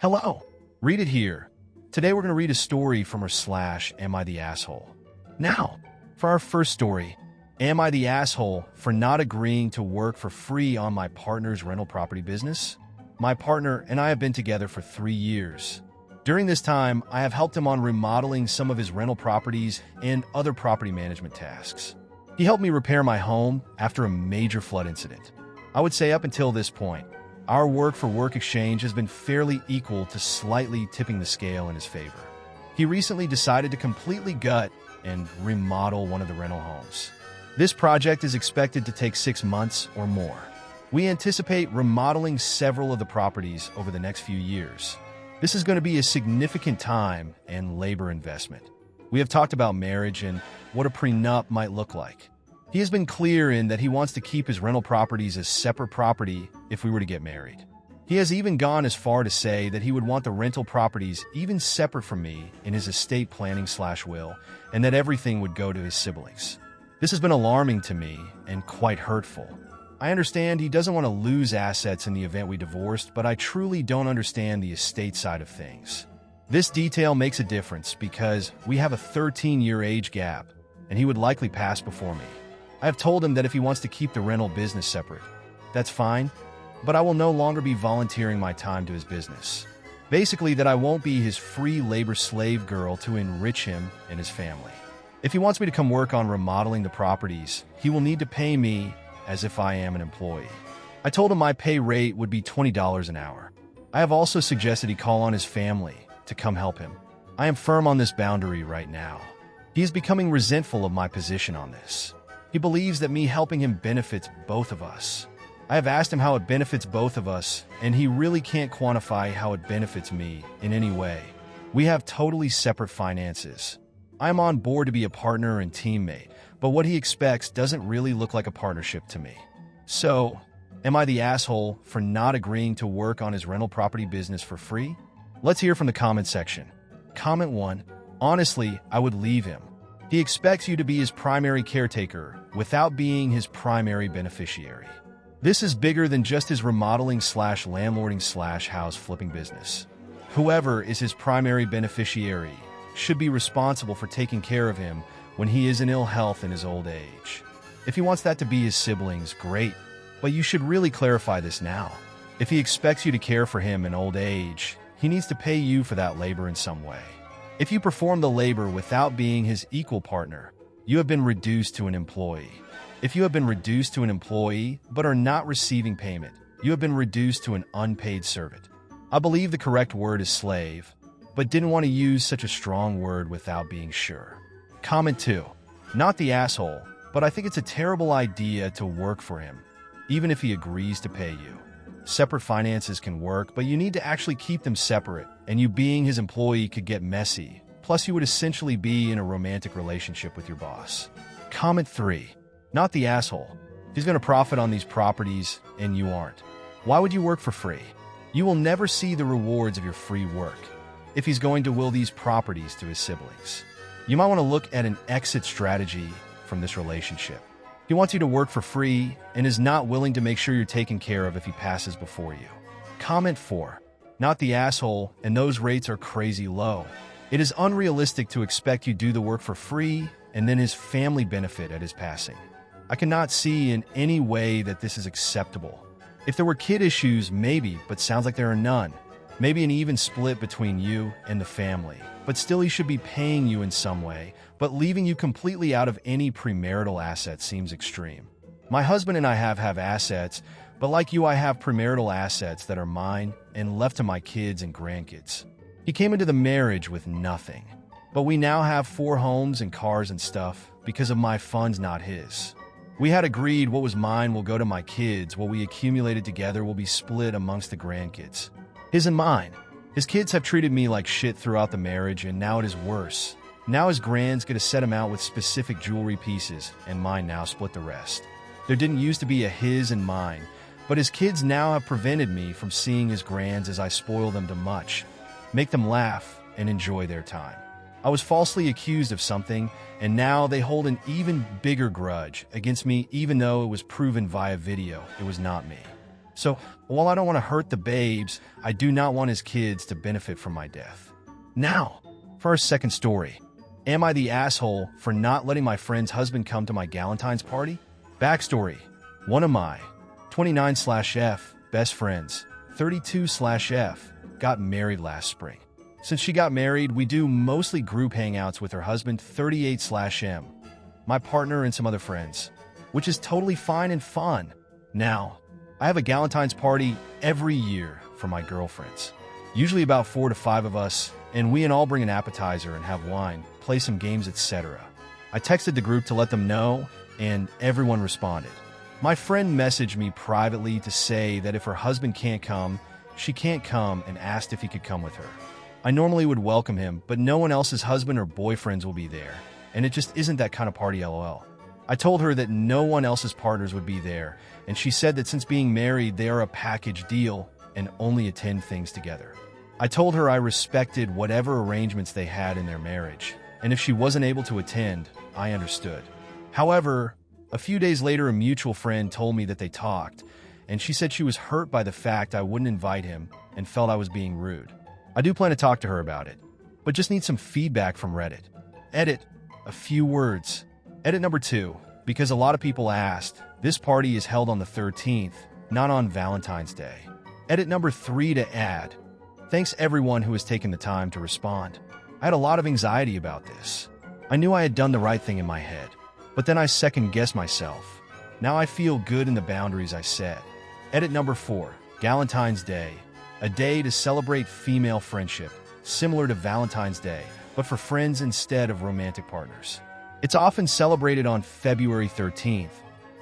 Hello. Read it here. Today we're going to read a story from /Am I the Asshole? Now, for our first story, am I the asshole for not agreeing to work for free on my partner's rental property business? My partner and I have been together for 3 years. During this time, I have helped him on remodeling some of his rental properties and other property management tasks. He helped me repair my home after a major flood incident. I would say up until this point, our work-for-work exchange has been fairly equal to slightly tipping the scale in his favor. He recently decided to completely gut and remodel one of the rental homes. This project is expected to take 6 months or more. We anticipate remodeling several of the properties over the next few years. This is going to be a significant time and labor investment. We have talked about marriage and what a prenup might look like. He has been clear in that he wants to keep his rental properties as separate property if we were to get married. He has even gone as far to say that he would want the rental properties even separate from me in his estate planning/will, and that everything would go to his siblings. This has been alarming to me and quite hurtful. I understand he doesn't want to lose assets in the event we divorced, but I truly don't understand the estate side of things. This detail makes a difference because we have a 13-year age gap, and he would likely pass before me. I have told him that if he wants to keep the rental business separate, that's fine, but I will no longer be volunteering my time to his business. Basically, that I won't be his free labor slave girl to enrich him and his family. If he wants me to come work on remodeling the properties, he will need to pay me as if I am an employee. I told him my pay rate would be $20 an hour. I have also suggested he call on his family to come help him. I am firm on this boundary right now. He is becoming resentful of my position on this. He believes that me helping him benefits both of us. I have asked him how it benefits both of us, and he really can't quantify how it benefits me in any way. We have totally separate finances. I am on board to be a partner and teammate, but what he expects doesn't really look like a partnership to me. So, am I the asshole for not agreeing to work on his rental property business for free? Let's hear from the comment section. Comment 1. Honestly, I would leave him. He expects you to be his primary caretaker without being his primary beneficiary. This is bigger than just his remodeling/landlording/house flipping business. Whoever is his primary beneficiary should be responsible for taking care of him when he is in ill health in his old age. If he wants that to be his siblings, great, but you should really clarify this now. If he expects you to care for him in old age, he needs to pay you for that labor in some way. If you perform the labor without being his equal partner, you have been reduced to an employee. If you have been reduced to an employee but are not receiving payment, you have been reduced to an unpaid servant. I believe the correct word is slave, but didn't want to use such a strong word without being sure. Comment 2. Not the asshole, but I think it's a terrible idea to work for him, even if he agrees to pay you. Separate finances can work, but you need to actually keep them separate, and you being his employee could get messy. Plus, you would essentially be in a romantic relationship with your boss. Comment 3. Not the asshole. He's going to profit on these properties, and you aren't. Why would you work for free? You will never see the rewards of your free work if he's going to will these properties to his siblings. You might want to look at an exit strategy from this relationship. He wants you to work for free and is not willing to make sure you're taken care of if he passes before you. Comment 4. Not the asshole, and those rates are crazy low. It is unrealistic to expect you do the work for free and then his family benefit at his passing. I cannot see in any way that this is acceptable. If there were kid issues, maybe, but sounds like there are none. Maybe an even split between you and the family, but still he should be paying you in some way, but leaving you completely out of any premarital assets seems extreme. My husband and I have assets, but like you, I have premarital assets that are mine and left to my kids and grandkids. He came into the marriage with nothing, but we now have 4 homes and cars and stuff because of my funds, not his. We had agreed what was mine will go to my kids, what we accumulated together will be split amongst the grandkids. His and mine. His kids have treated me like shit throughout the marriage, and now it is worse. Now his grand's gonna set him out with specific jewelry pieces, and mine now split the rest. There didn't used to be a his and mine, but his kids now have prevented me from seeing his grands as I spoil them too much, make them laugh, and enjoy their time. I was falsely accused of something, and now they hold an even bigger grudge against me even though it was proven via video it was not me. So, while I don't want to hurt the babes, I do not want his kids to benefit from my death. Now, for our second story. Am I the asshole for not letting my friend's husband come to my Galentine's party? Backstory. One of my 29/F best friends, 32/F, got married last spring. Since she got married, we do mostly group hangouts with her husband, 38/M, my partner, and some other friends, which is totally fine and fun. Now, I have a Galentine's party every year for my girlfriends. Usually about 4 to 5 of us, and we all bring an appetizer and have wine, play some games, etc. I texted the group to let them know, and everyone responded. My friend messaged me privately to say that if her husband can't come, she can't come, and asked if he could come with her. I normally would welcome him, but no one else's husband or boyfriends will be there, and it just isn't that kind of party, lol. I told her that no one else's partners would be there, and she said that since being married, they are a package deal and only attend things together. I told her I respected whatever arrangements they had in their marriage, and if she wasn't able to attend, I understood. However, a few days later, a mutual friend told me that they talked, and she said she was hurt by the fact I wouldn't invite him and felt I was being rude. I do plan to talk to her about it, but just need some feedback from Reddit. Edit. A few words. Edit number 2. Because a lot of people asked, this party is held on the 13th, not on Valentine's Day. Edit number 3 to add. Thanks everyone who has taken the time to respond. I had a lot of anxiety about this. I knew I had done the right thing in my head, but then I second-guessed myself. Now I feel good in the boundaries I set. Edit number 4. Galentine's Day. A day to celebrate female friendship, similar to Valentine's Day, but for friends instead of romantic partners. It's often celebrated on February 13th,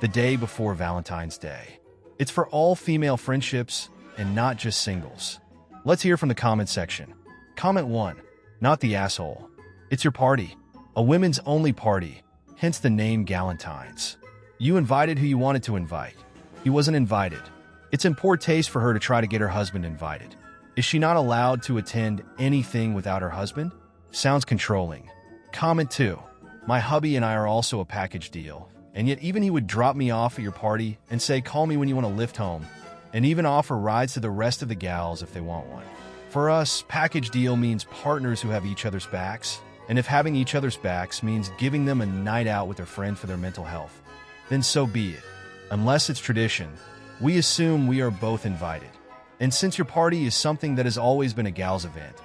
the day before Valentine's Day. It's for all female friendships and not just singles. Let's hear from the comment section. Comment 1. Not the asshole. It's your party. A women's only party, hence the name Galentine's. You invited who you wanted to invite. He wasn't invited. It's in poor taste for her to try to get her husband invited. Is she not allowed to attend anything without her husband? Sounds controlling. Comment 2. My hubby and I are also a package deal, and yet even he would drop me off at your party and say, call me when you want to lift home, and even offer rides to the rest of the gals if they want one. For us, package deal means partners who have each other's backs, and if having each other's backs means giving them a night out with their friend for their mental health, then so be it. Unless it's tradition, we assume we are both invited. And since your party is something that has always been a gals event,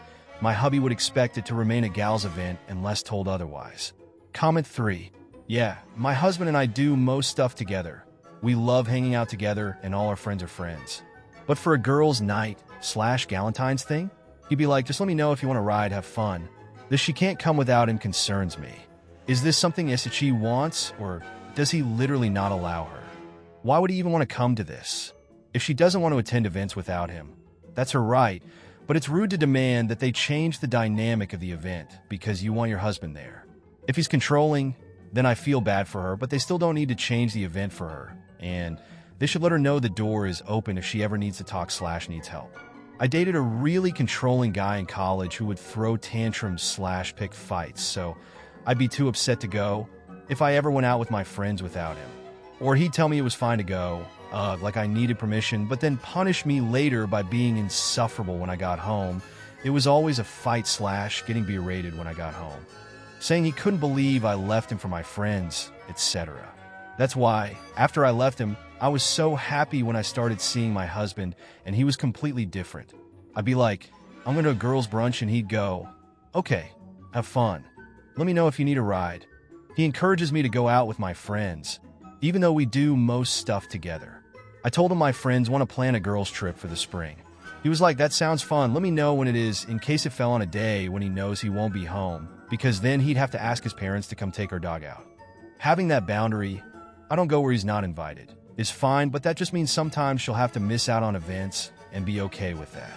my hubby would expect it to remain a gals event unless told otherwise. Comment 3. Yeah, my husband and I do most stuff together. We love hanging out together and all our friends are friends. But for a girls' night / Galentine's thing, he'd be like, just let me know if you want to ride, have fun. This she can't come without him concerns me. Is this something that she wants, or does he literally not allow her? Why would he even want to come to this? If she doesn't want to attend events without him, that's her right, but it's rude to demand that they change the dynamic of the event because you want your husband there. If he's controlling, then I feel bad for her, but they still don't need to change the event for her, and they should let her know the door is open if she ever needs to talk / needs help. I dated a really controlling guy in college who would throw tantrums / pick fights, so I'd be too upset to go if I ever went out with my friends without him. Or he'd tell me it was fine to go, like I needed permission, but then punish me later by being insufferable when I got home. It was always a fight / getting berated when I got home, saying he couldn't believe I left him for my friends, etc. That's why, after I left him, I was so happy when I started seeing my husband, and he was completely different. I'd be like, I'm going to a girls' brunch, and he'd go, okay, have fun. Let me know if you need a ride. He encourages me to go out with my friends, even though we do most stuff together. I told him my friends want to plan a girls' trip for the spring. He was like, that sounds fun. Let me know when it is, in case it fell on a day when he knows he won't be home, because then he'd have to ask his parents to come take our dog out. Having that boundary, I don't go where he's not invited, is fine, but that just means sometimes she'll have to miss out on events and be okay with that.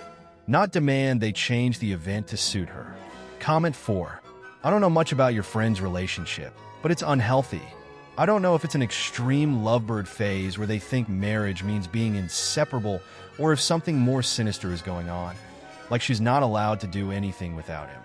Not demand they change the event to suit her. Comment 4. I don't know much about your friend's relationship, but it's unhealthy. I don't know if it's an extreme lovebird phase where they think marriage means being inseparable, or if something more sinister is going on, like she's not allowed to do anything without him.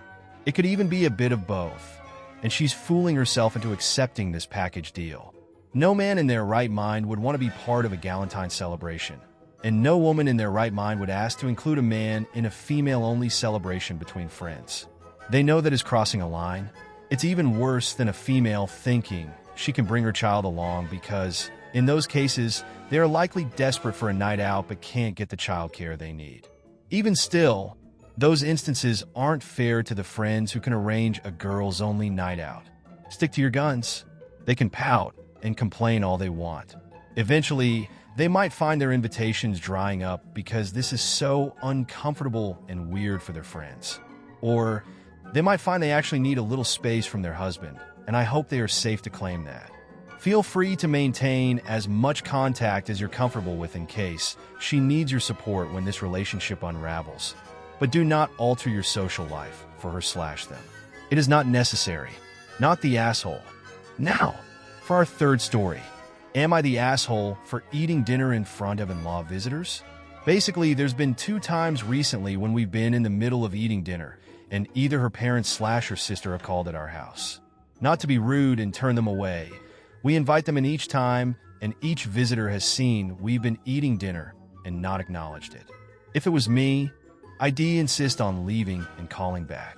It could even be a bit of both, and she's fooling herself into accepting this package deal. No man in their right mind would want to be part of a Galentine celebration. and no woman in their right mind would ask to include a man in a female-only celebration between friends. They know that is crossing a line. It's even worse than a female thinking she can bring her child along because, in those cases, they are likely desperate for a night out but can't get the child care they need. Even still, those instances aren't fair to the friends who can arrange a girls-only night out. Stick to your guns. They can pout and complain all they want. Eventually, they might find their invitations drying up because this is so uncomfortable and weird for their friends. Or they might find they actually need a little space from their husband, and I hope they are safe to claim that. Feel free to maintain as much contact as you're comfortable with in case she needs your support when this relationship unravels. But do not alter your social life for her/them. It is not necessary. Not the asshole. Now, for our third story. Am I the asshole for eating dinner in front of in-law visitors? Basically, there's been 2 times recently when we've been in the middle of eating dinner, and either her parents/her sister have called at our house. Not to be rude and turn them away, we invite them in each time, and each visitor has seen we've been eating dinner and not acknowledged it. If it was me, I'd insist on leaving and calling back.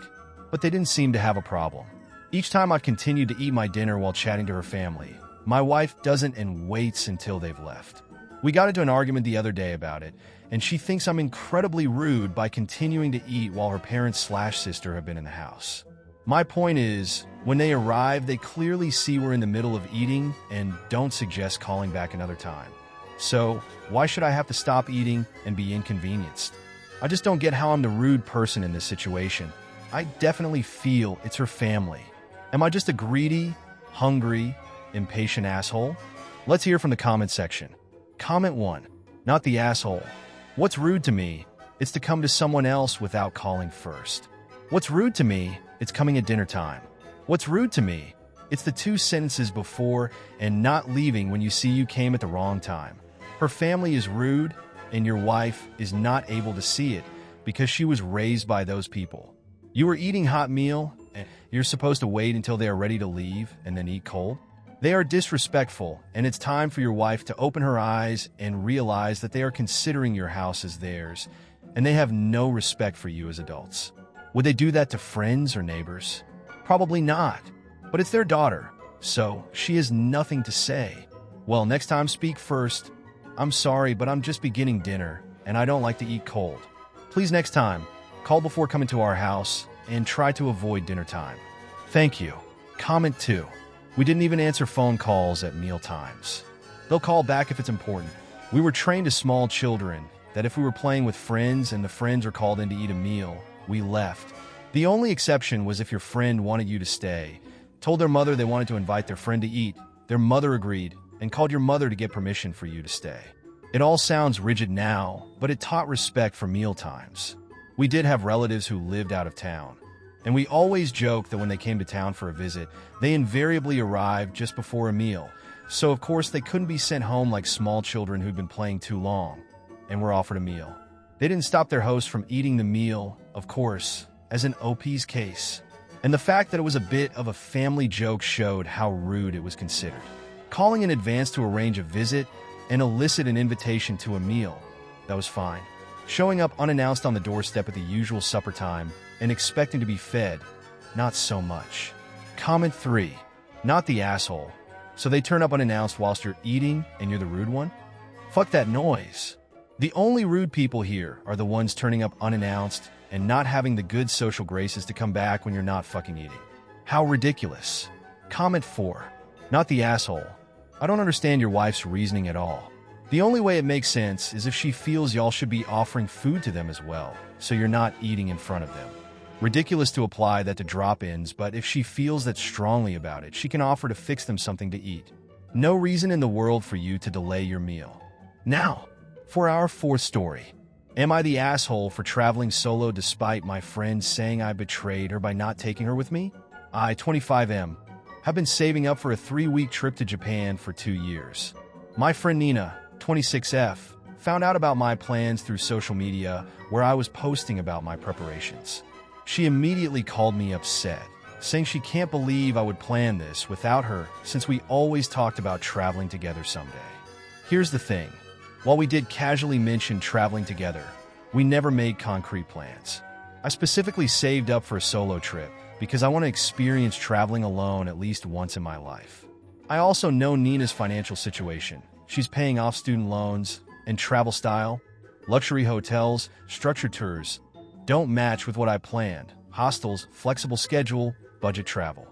But they didn't seem to have a problem. Each time I'd continued to eat my dinner while chatting to her family. My wife doesn't and waits until they've left. We got into an argument the other day about it, and she thinks I'm incredibly rude by continuing to eat while her parents/sister have been in the house. My point is, when they arrive, they clearly see we're in the middle of eating and don't suggest calling back another time. So, why should I have to stop eating and be inconvenienced? I just don't get how I'm the rude person in this situation. I definitely feel it's her family. Am I just a greedy, hungry, impatient asshole? Let's hear from the comment section. Comment 1. Not the asshole. What's rude to me? It's to come to someone else without calling first. What's rude to me? It's coming at dinner time. What's rude to me? It's the 2 sentences before and not leaving when you see you came at the wrong time. Her family is rude, and your wife is not able to see it because she was raised by those people. You were eating hot meal, and you're supposed to wait until they are ready to leave and then eat cold? They are disrespectful, and it's time for your wife to open her eyes and realize that they are considering your house as theirs, and they have no respect for you as adults. Would they do that to friends or neighbors? Probably not, but it's their daughter, so she has nothing to say. Well, next time speak first. I'm sorry, but I'm just beginning dinner, and I don't like to eat cold. Please next time, call before coming to our house, and try to avoid dinner time. Thank you. Comment 2. We didn't even answer phone calls at meal times. They'll call back if it's important. We were trained as small children that if we were playing with friends and the friends were called in to eat a meal, we left. The only exception was if your friend wanted you to stay, told their mother they wanted to invite their friend to eat, their mother agreed, and called your mother to get permission for you to stay. It all sounds rigid now, but it taught respect for meal times. We did have relatives who lived out of town, and we always joked that when they came to town for a visit, they invariably arrived just before a meal, so of course they couldn't be sent home like small children who'd been playing too long and were offered a meal. They didn't stop their host from eating the meal, of course, as in OP's case. And the fact that it was a bit of a family joke showed how rude it was considered. Calling in advance to arrange a visit and elicit an invitation to a meal, that was fine. Showing up unannounced on the doorstep at the usual supper time and expecting to be fed, not so much. Comment 3. Not the asshole. So they turn up unannounced whilst you're eating and you're the rude one? Fuck that noise. The only rude people here are the ones turning up unannounced and not having the good social graces to come back when you're not fucking eating. How ridiculous. Comment 4. Not the asshole. I don't understand your wife's reasoning at all. The only way it makes sense is if she feels y'all should be offering food to them as well, so you're not eating in front of them. Ridiculous to apply that to drop-ins, but if she feels that strongly about it, she can offer to fix them something to eat. No reason in the world for you to delay your meal. Now, for our 4th story. Am I the asshole for traveling solo despite my friend saying I betrayed her by not taking her with me? I, 25M, have been saving up for a 3-week trip to Japan for 2 years. My friend Nina, 26F, found out about my plans through social media where I was posting about my preparations. She immediately called me upset, saying she can't believe I would plan this without her since we always talked about traveling together someday. Here's the thing. While we did casually mention traveling together, we never made concrete plans. I specifically saved up for a solo trip because I want to experience traveling alone at least once in my life. I also know Nina's financial situation. She's paying off student loans, and travel style, luxury hotels, structured tours don't match with what I planned. Hostels, flexible schedule, budget travel.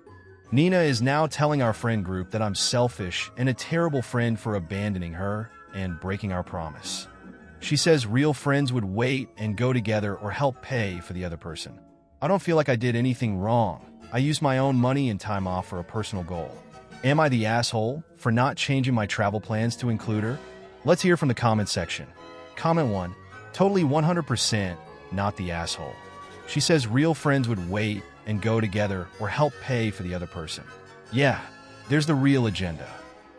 Nina is now telling our friend group that I'm selfish and a terrible friend for abandoning her and breaking our promise. She says real friends would wait and go together or help pay for the other person. I don't feel like I did anything wrong. I used my own money and time off for a personal goal. Am I the asshole for not changing my travel plans to include her? Let's hear from the comment section. Comment 1. Totally 100% not the asshole. She says real friends would wait and go together or help pay for the other person. Yeah, there's the real agenda.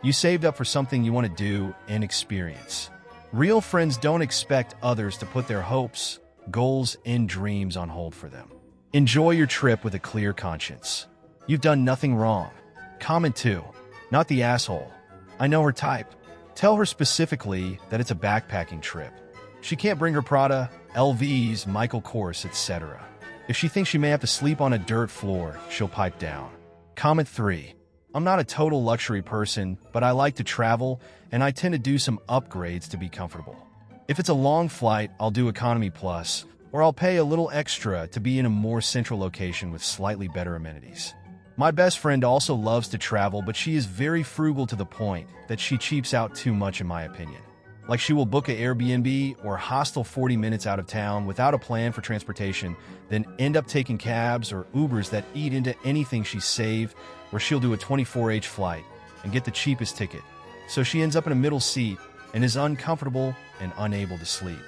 You saved up for something you want to do and experience. Real friends don't expect others to put their hopes, goals, and dreams on hold for them. Enjoy your trip with a clear conscience. You've done nothing wrong. Comment 2. Not the asshole. I know her type. Tell her specifically that it's a backpacking trip. She can't bring her Prada, LVs, Michael Kors, etc. If she thinks she may have to sleep on a dirt floor, she'll pipe down. Comment 3. I'm not a total luxury person, but I like to travel, and I tend to do some upgrades to be comfortable. If it's a long flight, I'll do Economy Plus, or I'll pay a little extra to be in a more central location with slightly better amenities. My best friend also loves to travel, but she is very frugal to the point that she cheaps out too much in my opinion. Like she will book an Airbnb or hostel 40 minutes out of town without a plan for transportation, then end up taking cabs or Ubers that eat into anything she saved, or she'll do a 24H flight and get the cheapest ticket. So she ends up in a middle seat and is uncomfortable and unable to sleep.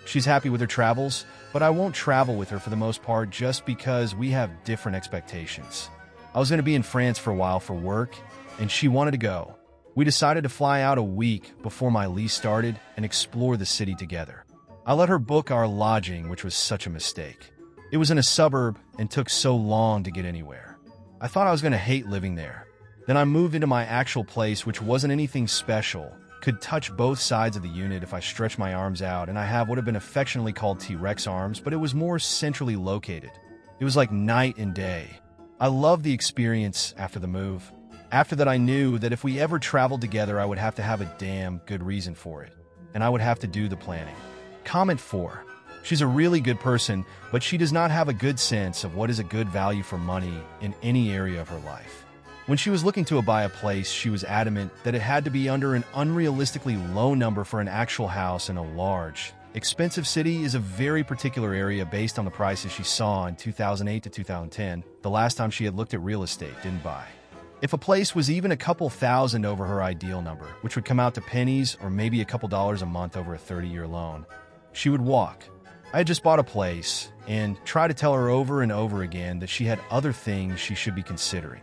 She's happy with her travels, but I won't travel with her for the most part just because we have different expectations. I was going to be in France for a while for work, and she wanted to go. We decided to fly out a week before my lease started and explore the city together. I let her book our lodging, which was such a mistake. It was in a suburb and took so long to get anywhere. I thought I was going to hate living there. Then I moved into my actual place, which wasn't anything special. Could touch both sides of the unit if I stretched my arms out, and I have what have been affectionately called T-Rex arms, but it was more centrally located. It was like night and day. I loved the experience after the move. After that, I knew that if we ever traveled together, I would have to have a damn good reason for it, and I would have to do the planning. Comment 4. She's a really good person, but she does not have a good sense of what is a good value for money in any area of her life. When she was looking to buy a place, she was adamant that it had to be under an unrealistically low number for an actual house in a large, expensive city is a very particular area based on the prices she saw in 2008 to 2010, the last time she had looked at real estate, didn't buy. If a place was even a couple thousand over her ideal number, which would come out to pennies or maybe a couple dollars a month over a 30-year loan, she would walk. I had just bought a place and tried to tell her over and over again that she had other things she should be considering.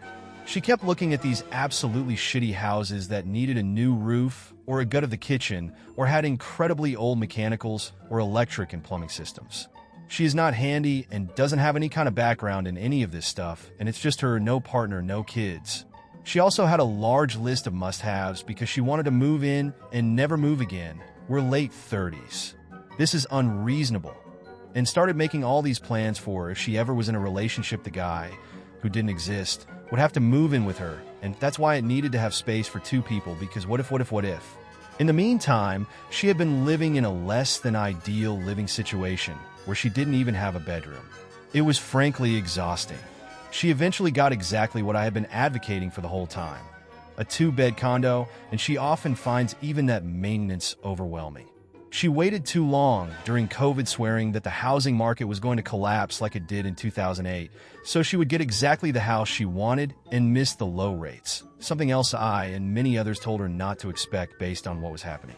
She kept looking at these absolutely shitty houses that needed a new roof or a gut of the kitchen or had incredibly old mechanicals or electric and plumbing systems. She is not handy and doesn't have any kind of background in any of this stuff, and it's just her no partner, no kids. She also had a large list of must-haves because she wanted to move in and never move again. We're late 30s. This is unreasonable. And started making all these plans for her if she ever was in a relationship. The guy, who didn't exist, would have to move in with her, and that's why it needed to have space for two people, because what if? In the meantime, she had been living in a less than ideal living situation where she didn't even have a bedroom. It was frankly exhausting. She eventually got exactly what I had been advocating for the whole time. A 2-bed condo, and she often finds even that maintenance overwhelming. She waited too long during COVID, swearing that the housing market was going to collapse like it did in 2008, so she would get exactly the house she wanted and miss the low rates, something else I and many others told her not to expect based on what was happening.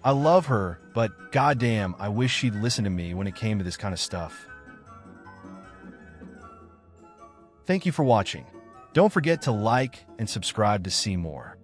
I love her, but goddamn, I wish she'd listen to me when it came to this kind of stuff. Thank you for watching. Don't forget to like and subscribe to see more.